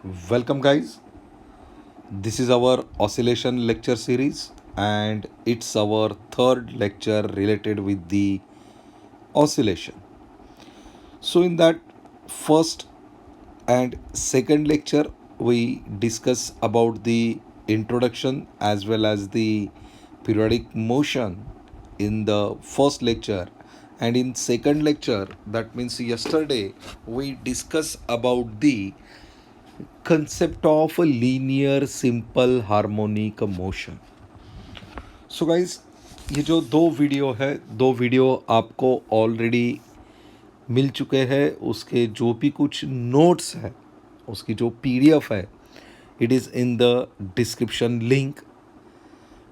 Welcome, guys. This is our oscillation lecture series, and it's our third lecture related with the oscillation. So, in that first and second lecture, we discuss about the introduction as well as the periodic motion in the first lecture, and in second lecture, that means yesterday, we discuss about the concept of a linear simple harmonic motion. So guys, ये जो दो video आपको already मिल चुके हैं। उसके जो भी कुछ नोट्स है, उसकी जो पीडीएफ है, it is in the description link.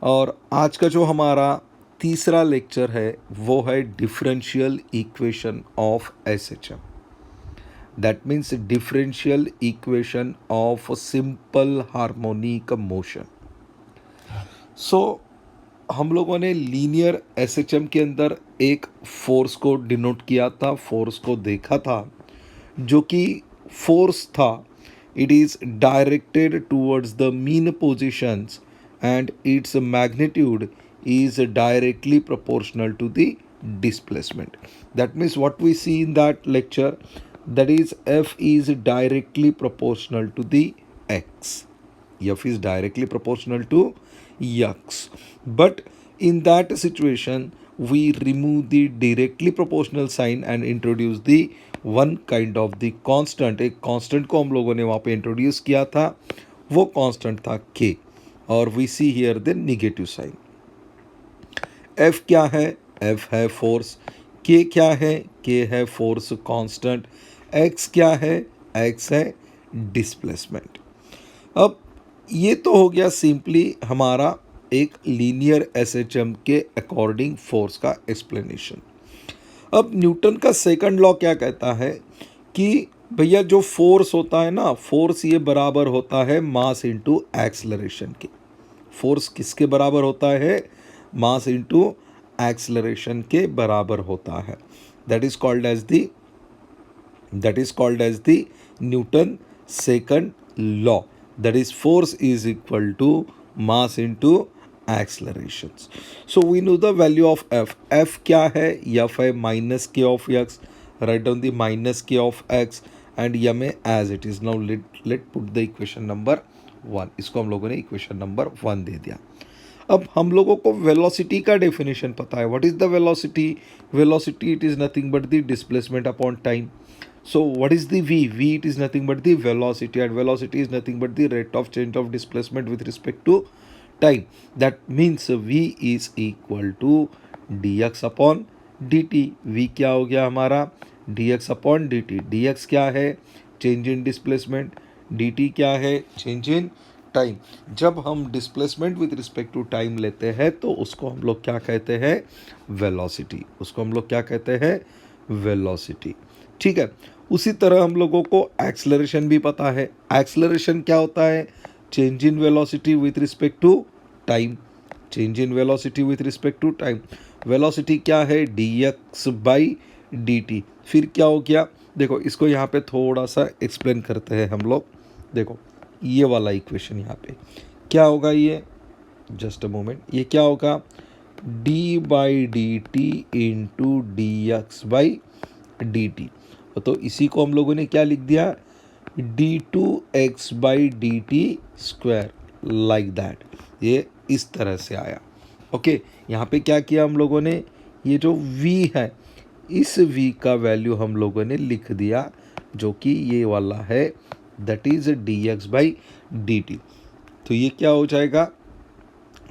और आज का जो हमारा तीसरा लेक्चर है वो है differential equation of SHM. That means differential equation of simple harmonic motion. So हम लोगों ने लीनियर एसएचएम के अंदर एक फोर्स को डिनोट किया था, फोर्स को देखा था, जो कि फोर्स था it is directed towards the mean positions and its magnitude is directly proportional to the displacement. That means what we see in that lecture, that is F is directly proportional to the X. F is directly proportional to X. But in that situation, we remove the directly proportional sign and introduce the one kind of the constant. एक constant को हम लोगों ने वहाँ पे introduce किया था, वो constant था K, और we see here the negative sign. F क्या है? एफ है फोर्स। के क्या है? के है फोर्स कांस्टेंट। एक्स क्या है? एक्स है डिस्प्लेसमेंट। अब ये तो हो गया सिंपली हमारा एक लीनियर एसएचएम के अकॉर्डिंग फोर्स का एक्सप्लेनेशन। अब न्यूटन का सेकंड लॉ क्या कहता है कि भैया जो फोर्स होता है ना, फोर्स ये बराबर होता है मास इंटू एक्सलरेशन के। फोर्स किसके बराबर होता है? मास इंटू एक्सलरेशन के बराबर होता है। That is called as the Newton second law. That is force is equal to mass into acceleration. So we know the value of F. F क्या है? एफ है माइनस के of x. Write down the minus के of x and m a as it is. Now let put the equation number 1। इसको हम लोगों ने equation number 1 दे दिया। अब हम लोगों को वेलोसिटी का डेफिनेशन पता है। What is the velocity? Velocity it is nothing but the displacement upon time. So what is the v? V it is nothing but the velocity, and velocity is nothing but the rate of change of displacement with respect to time. That means v is equal to dx upon dt. v क्या हो गया हमारा? dx upon dt. dx क्या है? Change इन displacement. dt क्या है? Change in time. जब हम displacement with respect to time लेते हैं तो उसको हम लोग क्या कहते हैं? वेलोसिटी। उसको हम लोग क्या कहते हैं? वेलोसिटी। ठीक है। उसी तरह हम लोगों को एक्सलरेशन भी पता है। एक्सलरेशन क्या होता है? Change in velocity with respect to time. Change in velocity with respect to time. Velocity क्या है? dx by dt। फिर क्या हो गया? देखो इसको यहाँ पे थोड़ा सा एक्सप्लेन करते हैं हम लोग। देखो ये वाला इक्वेशन यहाँ पे क्या होगा? ये जस्ट अ मोमेंट, ये क्या होगा? d by D t into d x by D t. तो इसी को हम लोगों ने क्या लिख दिया? d2x by D T square, like that. ये इस तरह से आया। ओके, यहाँ पे क्या किया हम लोगों ने? ये जो v है, इस v का वैल्यू हम लोगों ने लिख दिया, जो कि ये वाला है, that is dx by D t. तो ये क्या हो जाएगा?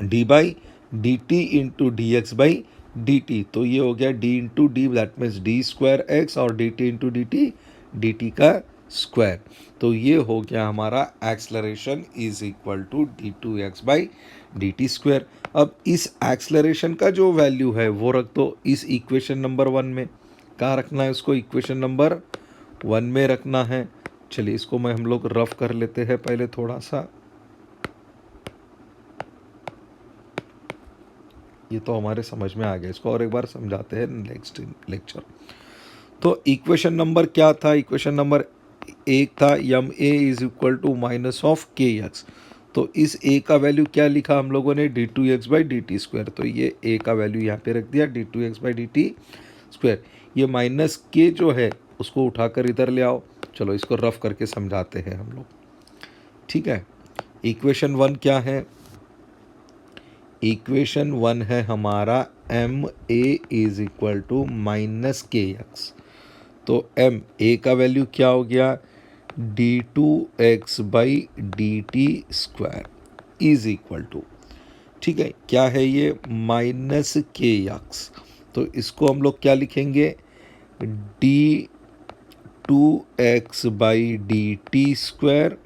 d by D t into d x by D t. तो ये हो गया d into d, that means d square x, और d t into d t का स्क्वायर। तो ये हो गया हमारा acceleration is equal to d2x by D T square. अब इस एक्सलरेशन का जो वैल्यू है वो रख दो इस इक्वेशन नंबर 1 में। कहाँ रखना है उसको? इक्वेशन नंबर 1 में रखना है। चलिए इसको हम लोग रफ कर लेते हैं पहले थोड़ा सा। ये तो हमारे समझ में आ गया, इसको और एक बार समझाते हैं नेक्स्ट लेक्चर। तो इक्वेशन नंबर क्या था? इक्वेशन नंबर एक था m a is equal to minus of k x, तो इस ए का वैल्यू क्या लिखा हम लोगों ने, D two x by D T square, तो ये ए का वैल्यू यहाँ पे रख दिया D two x by D T square. ये माइनस के जो है उसको उठाकर इधर ले आओ, चलो इसको रफ करके समझाते हैं हम लोग, ठीक है। इक्वेशन 1 क्या है, इक्वेशन 1 है हमारा M A is equal to minus के एक्स, तो एम ए का वैल्यू क्या हो गया, D two x by D T square is equal to, ठीक है, क्या है ये, माइनस के एक्स, तो इसको हम लोग क्या लिखेंगे, d two x by D T square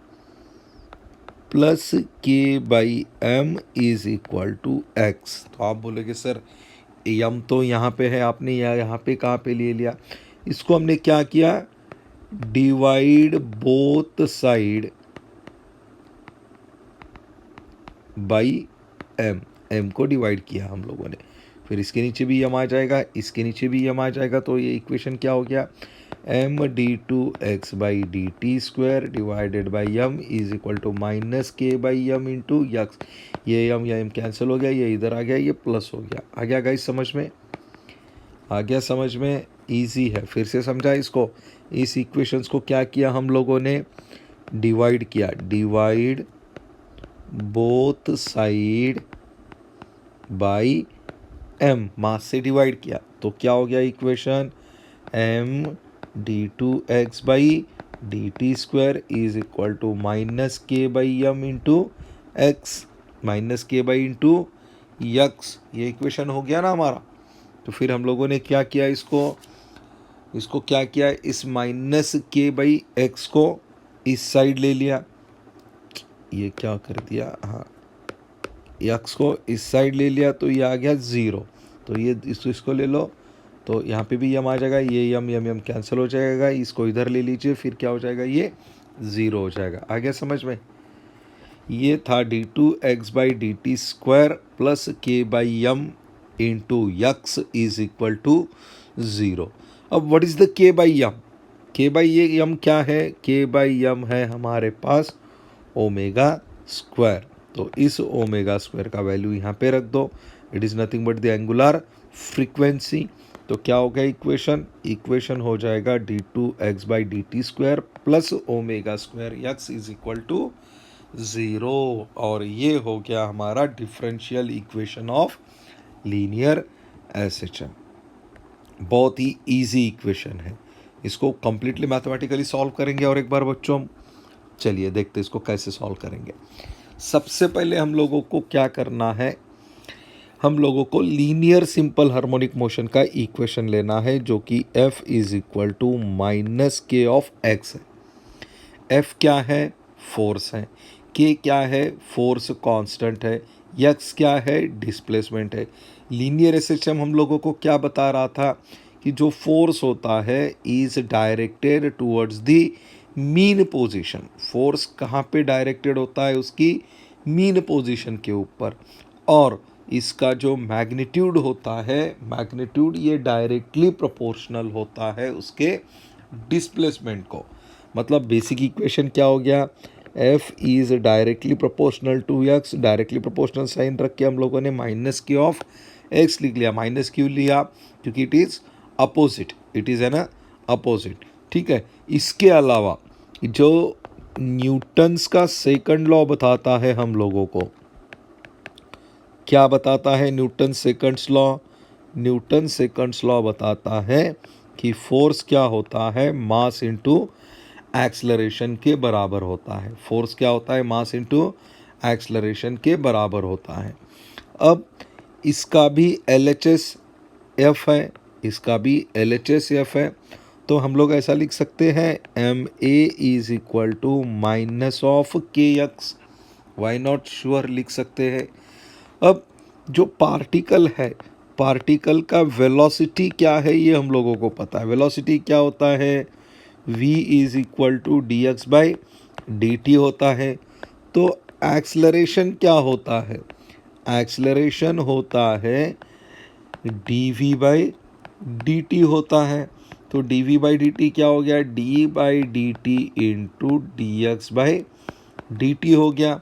plus k by m is equal to x. तो आप बोलेंगे सर एम तो यहाँ पे है, आपने यहाँ पे कहाँ पे ले लिया, इसको हमने क्या किया, divide both side by M, M को डिवाइड किया हम लोगों ने, फिर इसके नीचे भी यम आ जाएगा, इसके नीचे भी यम आ जाएगा, तो ये इक्वेशन क्या हो गया, M D two x by D T square divided by M is equal to minus के बाई यम इंटू यक्स, ये यम या एम कैंसिल हो गया, ये इधर आ गया, ये प्लस हो गया, आ गया गाइस समझ में, आ गया समझ में, इजी है, फिर से समझा इसको, इस इक्वेशंस को क्या किया हम लोगों ने, डिवाइड किया, divide both side by m, mass से डिवाइड किया, तो क्या हो गया equation, m D two x by D T square is equal to minus के by m into x, minus के बाई इंटू यक्स, ये इक्वेशन हो गया ना हमारा। तो फिर हम लोगों ने क्या किया, इसको क्या किया, इस माइनस के बाई एक्स को इस साइड ले लिया, ये क्या कर दिया, हाँ यक्स को इस साइड ले लिया, तो ये आ गया ज़ीरो, तो ये इसको ले लो, तो यहाँ पे भी यम आ जाएगा, ये यम यम यम कैंसिल हो जाएगा, इसको इधर ले लीजिए, फिर क्या हो जाएगा, ये ज़ीरो हो जाएगा, आ गया समझ में। ये था d two x by D T square plus k by Yama into x is equal to zero. What is the k by by k, by बाई ये यम क्या है, के बाई यम है हमारे पास ओमेगा स्क्वायर, तो इस ओमेगा स्क्वायर का वैल्यू यहाँ पे रख दो, it is nothing but the angular frequency, तो क्या होगा इक्वेशन, इक्वेशन हो जाएगा D two x by D T square plus omega square X is equal to zero, और ये हो गया हमारा differential equation of linear SHM. बहुत ही इजी इक्वेशन है, इसको कंप्लीटली मैथमेटिकली सॉल्व करेंगे, और एक बार बच्चों चलिए देखते हैं इसको कैसे सॉल्व करेंगे। सबसे पहले हम लोगों को क्या करना है, हम लोगों को लीनियर सिंपल हार्मोनिक मोशन का इक्वेशन लेना है, जो कि f is equal to minus के ऑफ एक्स है। f क्या है, फोर्स है, k क्या है, फोर्स कांस्टेंट है, x क्या है, डिस्प्लेसमेंट है। लीनियर एसएचएम हम लोगों को क्या बता रहा था कि जो फोर्स होता है is directed towards the mean position, force कहाँ पे डायरेक्टेड होता है, उसकी मीन पोजीशन के ऊपर, और इसका जो मैग्नीट्यूड होता है, मैग्नीट्यूड ये डायरेक्टली प्रोपोर्शनल होता है उसके डिस्प्लेसमेंट को। मतलब बेसिक इक्वेशन क्या हो गया, f is directly proportional to x, directly proportional sign रख के हम लोगों ने माइनस के ऑफ x लिख लिया। माइनस क्यों लिया, क्योंकि it is opposite, it is है ना अपोजिट, ठीक है। इसके अलावा जो न्यूटन्स का सेकंड लॉ बताता है हम लोगों को, क्या बताता है Newton seconds law, Newton seconds law बताता है कि फोर्स क्या होता है, मास इनटू एक्सलरेशन के बराबर होता है। फोर्स क्या होता है, मास इनटू एक्सलरेशन के बराबर होता है। अब इसका भी LHS F है, इसका भी LHS F है, तो हम लोग ऐसा लिख सकते हैं MA is equal to minus of KX, why not, sure लिख सकते हैं। अब जो पार्टिकल है, पार्टिकल का वेलोसिटी क्या है ये हम लोगों को पता है। वेलोसिटी क्या होता है, v is equal to D x by D T होता है। तो एक्सलरेशन क्या होता है, एक्सलरेशन होता है d v by D T होता है। तो d v by D t क्या हो गया, d by D t into d x by D t हो गया,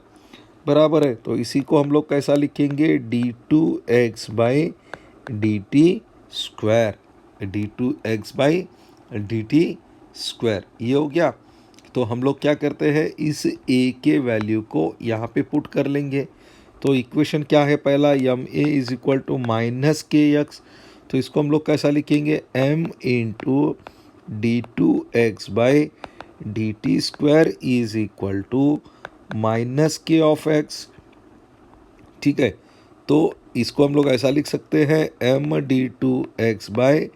बराबर है। तो इसी को हम लोग कैसा लिखेंगे, d two x by D T square, d two x by D T square, ये हो गया। तो हम लोग क्या करते हैं, इस a के वैल्यू को यहाँ पे पुट कर लेंगे। तो इक्वेशन क्या है, पहला m A is equal to minus के एक्स, तो इसको हम लोग कैसा लिखेंगे, m into d two x by D T square is equal to minus के ऑफ एक्स। ठीक है, तो इसको हम लोग ऐसा लिख सकते हैं, m D two x by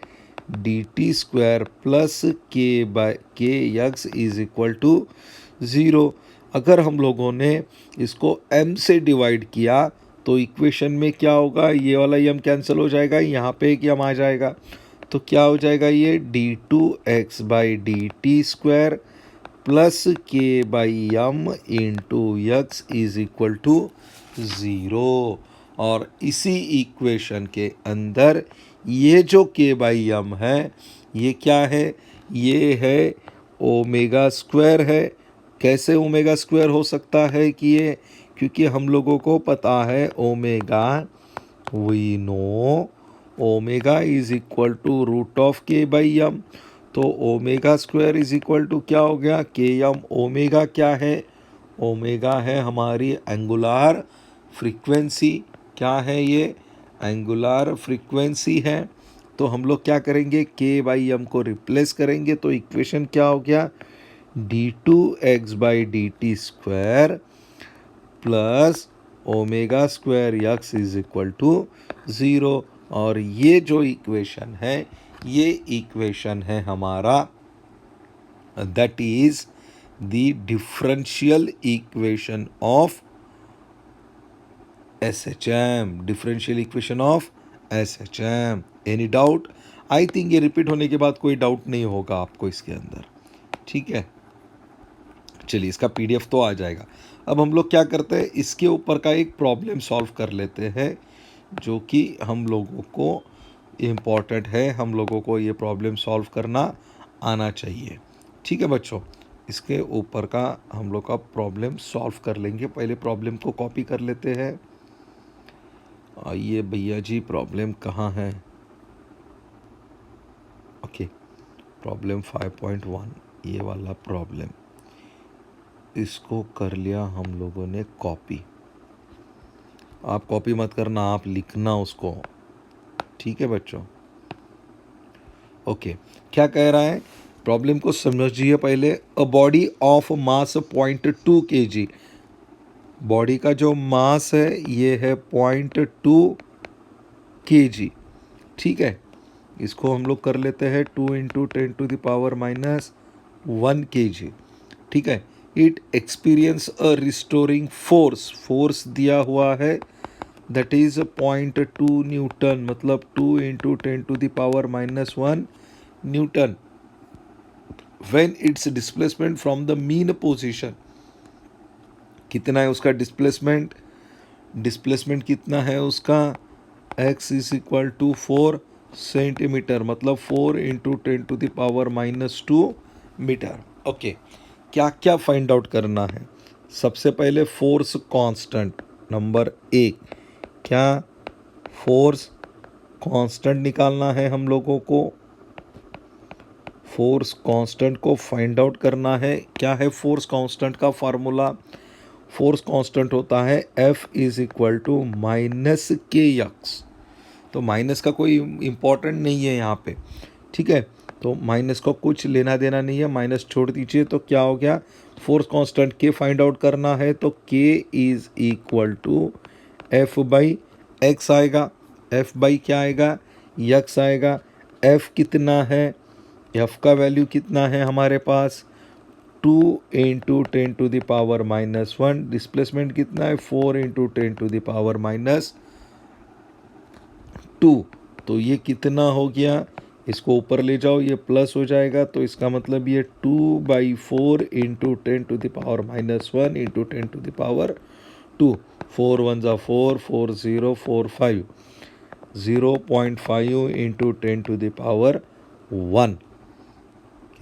D T square plus k by k x is equal to 0। अगर हम लोगों ने इसको m से डिवाइड किया तो इक्वेशन में क्या होगा, ये वाला m कैंसिल हो जाएगा, यहाँ पे एक m आ जाएगा, तो क्या हो जाएगा, ये d two x by D T square plus k by m into x is equal to 0। और इसी इक्वेशन के अंदर ये जो के बाई एम है, ये क्या है, ये है ओमेगा स्क्वायर है। कैसे ओमेगा स्क्वायर हो सकता है कि ये, क्योंकि हम लोगों को पता है omega, we know omega is equal to root of k by m. तो omega square is equal to क्या हो गया, के एम। ओमेगा क्या है, ओमेगा है हमारी एंगुलर फ्रीक्वेंसी। क्या है ये, एंगुलर फ्रीक्वेंसी है। तो हम लोग क्या करेंगे, के बाई एम को रिप्लेस करेंगे, तो इक्वेशन क्या हो गया, D two x by D T square plus omega square x is equal to 0। और ये जो इक्वेशन है, ये इक्वेशन है हमारा, that is the differential equation of SHM, differential equation of SHM। Any doubt? I think ये repeat होने के बाद कोई डाउट नहीं होगा आपको इसके अंदर। ठीक है, चलिए इसका PDF तो आ जाएगा। अब हम लोग क्या करते हैं, इसके ऊपर का एक प्रॉब्लम सॉल्व कर लेते हैं, जो कि हम लोगों को इम्पॉर्टेंट है, हम लोगों को ये प्रॉब्लम सॉल्व करना आना चाहिए। ठीक है बच्चों, इसके ऊपर का हम लोग का प्रॉब्लम सॉल्व कर लेंगे। पहले प्रॉब्लम को कॉपी कर लेते हैं। आइए भैया जी, प्रॉब्लम कहाँ है, ओके, प्रॉब्लम 5.1, ये वाला प्रॉब्लम, इसको कर लिया हम लोगों ने कॉपी। आप कॉपी मत करना, आप लिखना उसको। ठीक है बच्चों, ओके। क्या कह रहा है, प्रॉब्लम को समझिए पहले। A body of mass 0.2 kg, body का जो मास है ये है 0.2 kg। ठीक है, इसको हम लोग कर लेते हैं 2 इंटू 10⁻⁻1 kg। ठीक है, it experience a restoring force, force दिया हुआ है, दैट इज 0.2 न्यूटन, मतलब 2 into 10⁻⁻1 newton, when its displacement from the mean position. कितना है उसका डिस्प्लेसमेंट, डिस्प्लेसमेंट कितना है उसका, x is equal to 4 centimetre, मतलब 4 इंटू 10⁻⁻2 मीटर। ओके, क्या क्या फाइंड आउट करना है, सबसे पहले फोर्स कांस्टेंट, नंबर 1, क्या फोर्स कांस्टेंट निकालना है हम लोगों को, फोर्स कांस्टेंट को फाइंड आउट करना है। क्या है फोर्स कांस्टेंट का फार्मूला, फोर्स कांस्टेंट होता है F is equal to minus के एक्स। तो माइनस का कोई इम्पोर्टेंट नहीं है यहाँ पे। ठीक है, तो माइनस का कुछ लेना देना नहीं है, माइनस छोड़ दीजिए। तो क्या हो गया, फोर्स कांस्टेंट के फाइंड आउट करना है, तो K is equal to F by x आएगा। F बाई क्या आएगा, एक्स आएगा। F कितना है, F का वैल्यू कितना है हमारे पास, 2 इंटू 10⁻⁻1, डिस्प्लेसमेंट कितना है, 4 इंटू 10⁻2। तो ये कितना हो गया, इसको ऊपर ले जाओ, ये प्लस हो जाएगा, तो इसका मतलब ये 2/4 इंटू 10⁻1 इंटू 10⁻2, 4 1 ज़ा 4, 4 0 4 5, 0.5 इंटू 10⁻1।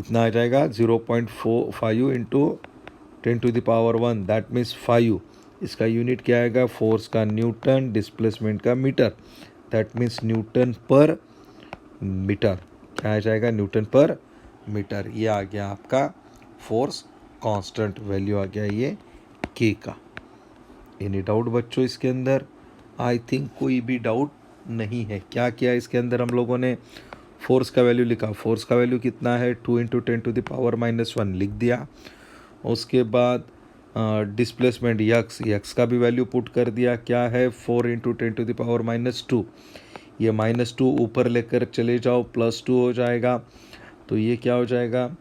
कितना आ जाएगा 0.45 इंटू 10⁻⁻⁻, दैट मीन्स 5। इसका यूनिट क्या आएगा, फोर्स का न्यूटन, डिस्प्लेसमेंट का मीटर, दैट मीन्स न्यूटन पर मीटर। क्या आ जाएगा, न्यूटन पर मीटर। ये आ गया आपका फोर्स कांस्टेंट, वैल्यू आ गया ये के का। एनी डाउट बच्चों इसके अंदर? आई थिंक कोई भी डाउट नहीं है। क्या किया इसके अंदर हम लोगों ने, फोर्स का वैल्यू लिखा, फोर्स का वैल्यू कितना है 2 × 10⁻⁻1 लिख दिया। उसके बाद डिस्प्लेसमेंट यक्स का भी वैल्यू पुट कर दिया, क्या है 4 × 10⁻²। ये -2 ऊपर लेकर चले जाओ, +2 हो जाएगा, तो ये क्या हो जाएगा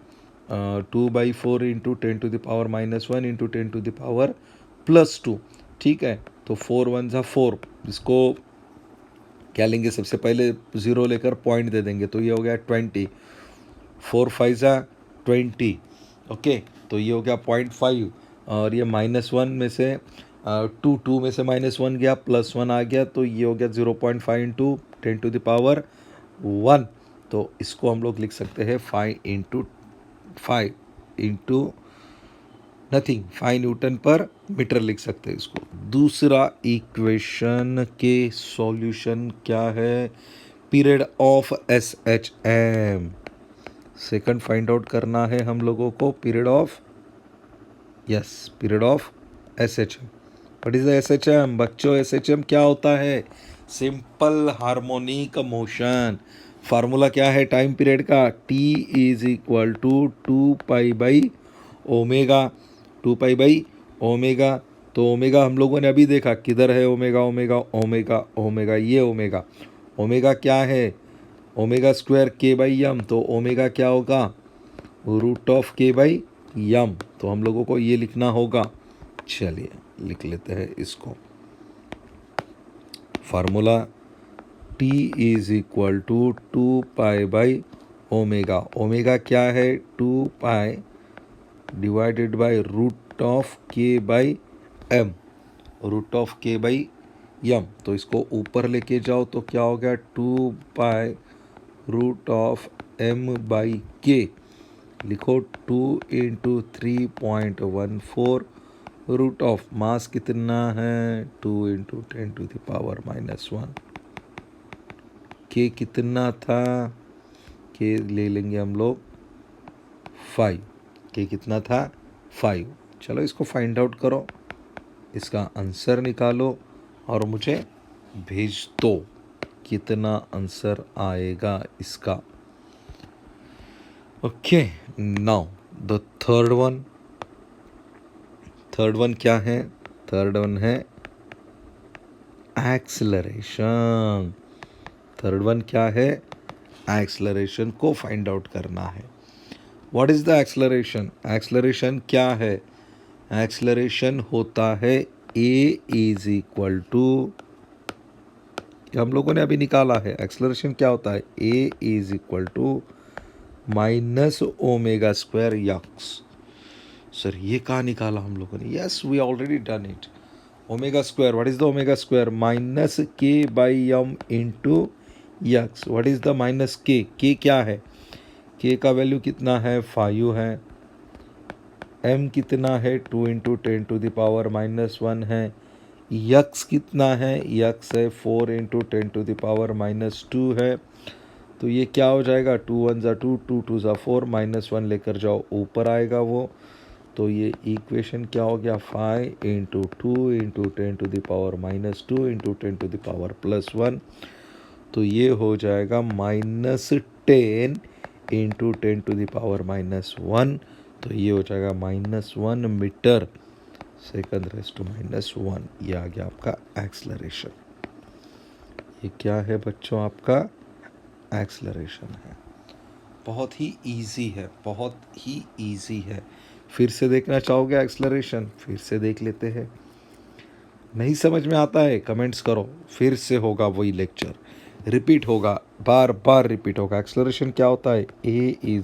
2/4 × 10⁻⁻1 × 10⁻+2। ठीक है, तो 4 × 1 = 4, इसको क्या लेंगे, सबसे पहले 0 लेकर पॉइंट दे देंगे, तो ये हो गया 20, 4 × 5 = 20। ओके, तो ये हो गया 0.5, और ये -1 में से 2 में से -1 गया, +1 आ गया, तो ये हो गया 0.5 × 10⁻1। तो इसको हम लोग लिख सकते हैं 5 न्यूटन पर मीटर लिख सकते हैं इसको। दूसरा इक्वेशन के सॉल्यूशन क्या है, period of SHM। Second find out करना है हम लोगों को, period of SHM। What is the SHM बच्चों? SHM क्या होता है, सिंपल हार्मोनिक मोशन। फार्मूला क्या है टाइम पीरियड का, T = 2π/ओमेगा, 2π/ओमेगा। तो ओमेगा हम लोगों ने अभी देखा किधर है, ओमेगा ओमेगा ओमेगा ओमेगा, ये ओमेगा, ओमेगा क्या है, ओमेगा² k/m। तो ओमेगा क्या होगा, √k/m। तो हम लोगों को ये लिखना होगा, चलिए लिख लेते हैं इसको। फार्मूला T = 2π/ओमेगा, ओमेगा क्या है 2π / √k/m, √k/m। तो इसको ऊपर लेके जाओ तो क्या हो गया 2π √m/k। लिखो 2 × 3.14, रूट ऑफ मास कितना है 2 × 10⁻⁻1। के कितना था, के ले लेंगे हम लोग 5, के कितना था 5। चलो इसको फाइंड आउट करो, इसका आंसर निकालो और मुझे भेज दो, कितना आंसर आएगा इसका। Okay, now the third one क्या है, थर्ड वन है एक्सेलरेशन। थर्ड वन क्या है, एक्सेलरेशन को फाइंड आउट करना है। What is the acceleration, acceleration क्या है, एक्सेलरेशन होता है A = हम लोगों ने अभी निकाला है, एक्सेलरेशन क्या होता है A = -ω² यक्स। सर ये कहाँ निकाला हम लोगों ने, yes we already done it. ω², what is the ω², -k/m × x. What is the -k, k क्या है, k का वैल्यू कितना है 5 है, m कितना है 2 × 10⁻⁻1 है, यक्स कितना है, यक्स है 4 × 10⁻⁻2 है। तो ये क्या हो जाएगा 2 × 1 = 2, 2 × 2 = 4, -1 लेकर जाओ ऊपर आएगा वो। तो ये इक्वेशन क्या हो गया 5 × 2 × 10⁻⁻2 × 10⁻+1। तो ये हो जाएगा -10 × 10⁻⁻1। तो ये हो जाएगा -1 मीटर सेकंड रेज़ टू -1। ये आ गया आपका एक्सेलरेशन। ये क्या है बच्चों, आपका एक्सेलरेशन है। बहुत ही इजी है, बहुत ही इजी है। फिर से देखना चाहोगे एक्सेलरेशन, फिर से देख लेते हैं। नहीं समझ में आता है कमेंट्स करो, फिर से होगा वही लेक्चर, रिपीट होगा, बार बार रिपीट होगा। एक्सेलरेशन क्या होता है, A =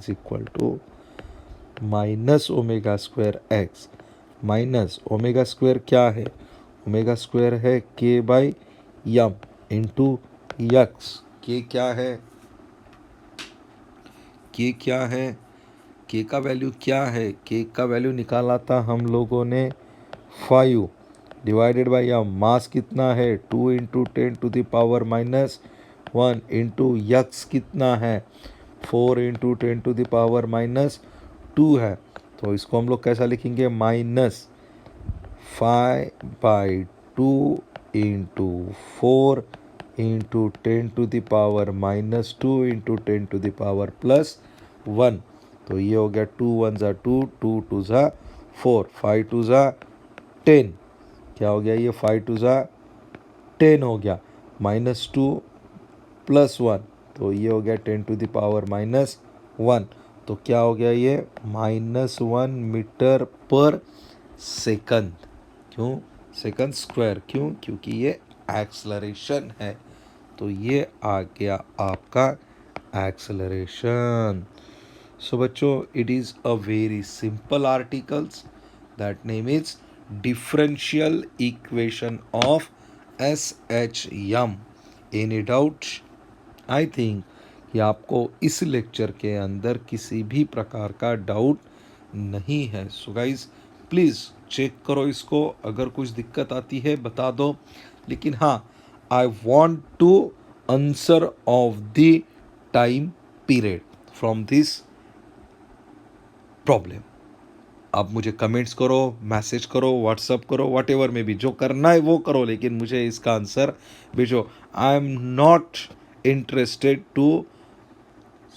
-ω²x, -ω² क्या है, ω² है k/m इंटू यक्स। के क्या है, के क्या है के का वैल्यू क्या है? के का वैल्यू निकाला था हम लोगों ने 5 डिवाइडेड बाई मास कितना है 2 इंटू 10⁻⁻1 इंटू यक्स कितना है 4 इंटू 10⁻⁻2 है। तो इसको हम लोग कैसा लिखेंगे -5/2 इंटू 4 इंटू 10⁻⁻2 इंटू 10⁻+1। तो ये हो गया 2 1 ज़ा 2 2 2 ज़ा 4 5 2 ज़ा 10। क्या हो गया ये 5 2 ज़ा 10 हो गया -2 +1 तो ये हो गया 10⁻⁻1। तो क्या हो गया ये -1 मीटर पर सेकंड। क्यों सेकंड स्क्वायर? क्यों? क्योंकि ये एक्सलरेशन है। तो ये आ गया आपका एक्सलरेशन। सो बच्चों, it is a very simple articles that name is differential equation of SHM। Any doubt? I think कि आपको इस लेक्चर के अंदर किसी भी प्रकार का डाउट नहीं है। सो गाइज प्लीज़ चेक करो इसको, अगर कुछ दिक्कत आती है बता दो। लेकिन हाँ, I want to answer of the time period from this problem. आप मुझे कमेंट्स करो, मैसेज करो, व्हाट्सअप करो, वट एवर में भी जो करना है वो करो, लेकिन मुझे इसका आंसर भेजो। I am not interested to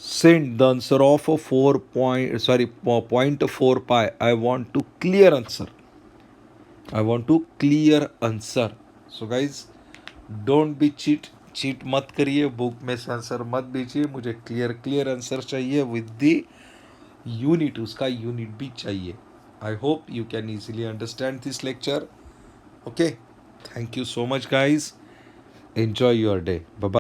send the answer of a 0.4 pi. I want to clear answer. I want to clear answer. So guys, don't be cheat मत करिए, बुक में से आंसर मत दीजिए। मुझे क्लियर आंसर चाहिए with the unit, उसका unit भी चाहिए। I hope you can easily understand this lecture. Okay, thank you so much guys, enjoy your day, bye bye.